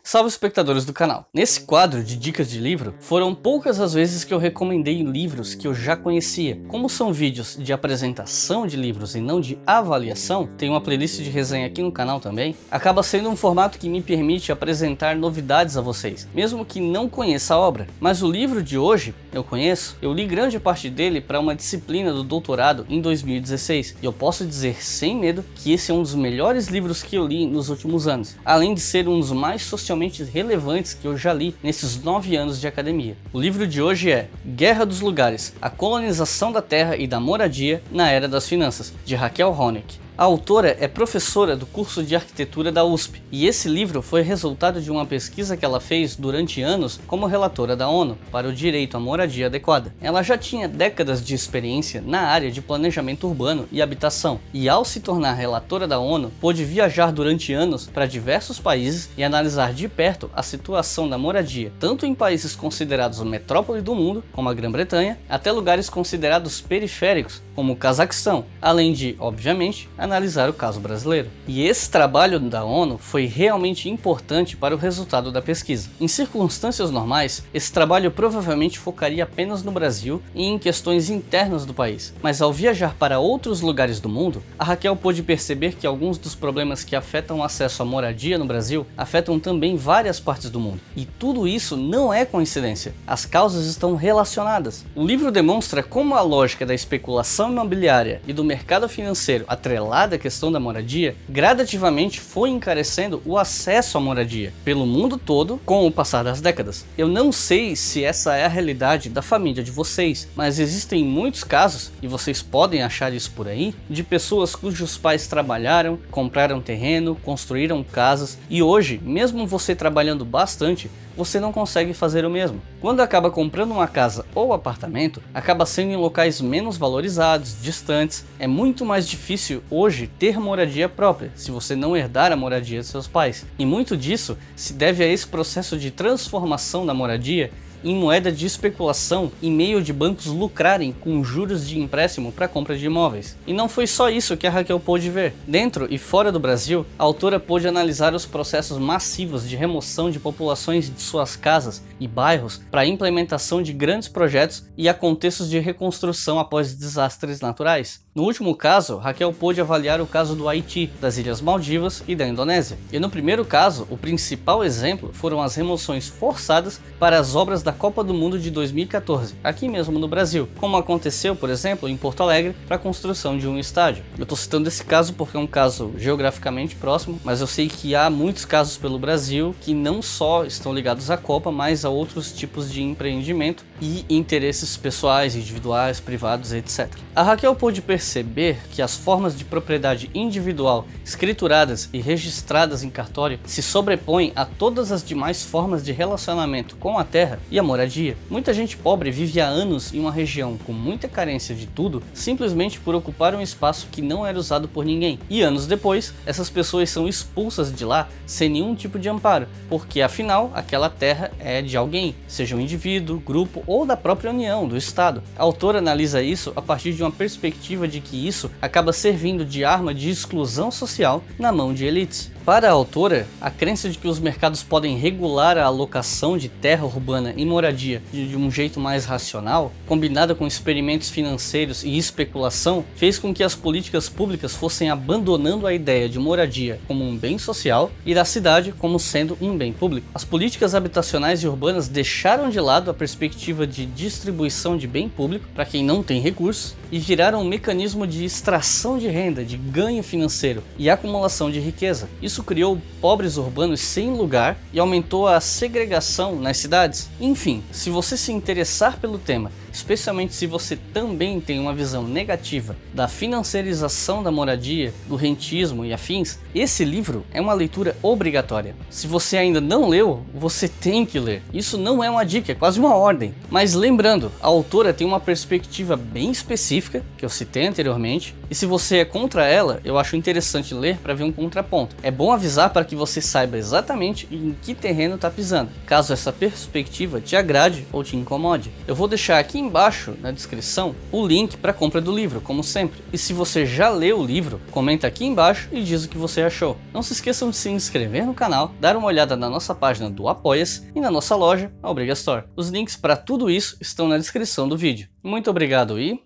Salve espectadores do canal! Nesse quadro de dicas de livro, foram poucas as vezes que eu recomendei livros que eu já conhecia. Como são vídeos de apresentação de livros e não de avaliação, tem uma playlist de resenha aqui no canal também, acaba sendo um formato que me permite apresentar novidades a vocês, mesmo que não conheça a obra. Mas o livro de hoje, eu conheço, eu li grande parte dele para uma disciplina do doutorado em 2016, e eu posso dizer sem medo que esse é um dos melhores livros que eu li nos últimos anos, além de ser um dos mais socialmente relevantes que eu já li nesses 9 anos de academia. O livro de hoje é Guerra dos Lugares, a colonização da terra e da moradia na era das finanças, de Raquel Ronick. A autora é professora do curso de arquitetura da USP, e esse livro foi resultado de uma pesquisa que ela fez durante anos como relatora da ONU para o direito à moradia adequada. Ela já tinha décadas de experiência na área de planejamento urbano e habitação, e ao se tornar relatora da ONU, pôde viajar durante anos para diversos países e analisar de perto a situação da moradia, tanto em países considerados metrópole do mundo, como a Grã-Bretanha, até lugares considerados periféricos, como o Cazaquistão, além de, obviamente, analisar o caso brasileiro. E esse trabalho da ONU foi realmente importante para o resultado da pesquisa. Em circunstâncias normais, esse trabalho provavelmente focaria apenas no Brasil e em questões internas do país. Mas ao viajar para outros lugares do mundo, a Raquel pôde perceber que alguns dos problemas que afetam o acesso à moradia no Brasil afetam também várias partes do mundo. E tudo isso não é coincidência. As causas estão relacionadas. O livro demonstra como a lógica da especulação imobiliária e do mercado financeiro atrelado à questão da moradia, gradativamente foi encarecendo o acesso à moradia pelo mundo todo com o passar das décadas. Eu não sei se essa é a realidade da família de vocês, mas existem muitos casos, e vocês podem achar isso por aí, de pessoas cujos pais trabalharam, compraram terreno, construíram casas, e hoje, mesmo você trabalhando bastante, você não consegue fazer o mesmo. Quando acaba comprando uma casa ou apartamento, acaba sendo em locais menos valorizados, distantes. É muito mais difícil hoje ter moradia própria, se você não herdar a moradia de seus pais. E muito disso se deve a esse processo de transformação da moradia em moeda de especulação em meio de bancos lucrarem com juros de empréstimo para compra de imóveis. E não foi só isso que a Raquel pôde ver. Dentro e fora do Brasil, a autora pôde analisar os processos massivos de remoção de populações de suas casas e bairros para a implementação de grandes projetos e a contextos de reconstrução após desastres naturais. No último caso, Raquel pôde avaliar o caso do Haiti, das Ilhas Maldivas e da Indonésia. E no primeiro caso, o principal exemplo foram as remoções forçadas para as obras da Copa do Mundo de 2014, aqui mesmo no Brasil, como aconteceu, por exemplo, em Porto Alegre, para a construção de um estádio. Eu estou citando esse caso porque é um caso geograficamente próximo, mas eu sei que há muitos casos pelo Brasil que não só estão ligados à Copa, mas a outros tipos de empreendimento e interesses pessoais, individuais, privados, etc. A Raquel pôde perceber que as formas de propriedade individual escrituradas e registradas em cartório se sobrepõem a todas as demais formas de relacionamento com a terra e a moradia. Muita gente pobre vive há anos em uma região com muita carência de tudo, simplesmente por ocupar um espaço que não era usado por ninguém. E anos depois, essas pessoas são expulsas de lá sem nenhum tipo de amparo, porque afinal aquela terra é de alguém, seja um indivíduo, grupo ou da própria União, do Estado. A autora analisa isso a partir de uma perspectiva de que isso acaba servindo de arma de exclusão social na mão de elites. Para a autora, a crença de que os mercados podem regular a alocação de terra urbana e moradia de um jeito mais racional, combinada com experimentos financeiros e especulação, fez com que as políticas públicas fossem abandonando a ideia de moradia como um bem social e da cidade como sendo um bem público. As políticas habitacionais e urbanas deixaram de lado a perspectiva de distribuição de bem público para quem não tem recursos e viraram um mecanismo de extração de renda, de ganho financeiro e acumulação de riqueza. Isso criou pobres urbanos sem lugar e aumentou a segregação nas cidades. Enfim, se você se interessar pelo tema, especialmente se você também tem uma visão negativa da financiarização da moradia, do rentismo e afins, esse livro é uma leitura obrigatória. Se você ainda não leu, você tem que ler. Isso não é uma dica, é quase uma ordem. Mas lembrando, a autora tem uma perspectiva bem específica, que eu citei anteriormente, e se você é contra ela, eu acho interessante ler para ver um contraponto. É bom bom avisar para que você saiba exatamente em que terreno está pisando, caso essa perspectiva te agrade ou te incomode. Eu vou deixar aqui embaixo na descrição o link para a compra do livro, como sempre. E se você já leu o livro, comenta aqui embaixo e diz o que você achou. Não se esqueçam de se inscrever no canal, dar uma olhada na nossa página do Apoia-se e na nossa loja, a Obriga Store. Os links para tudo isso estão na descrição do vídeo. Muito obrigado e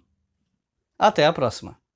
até a próxima!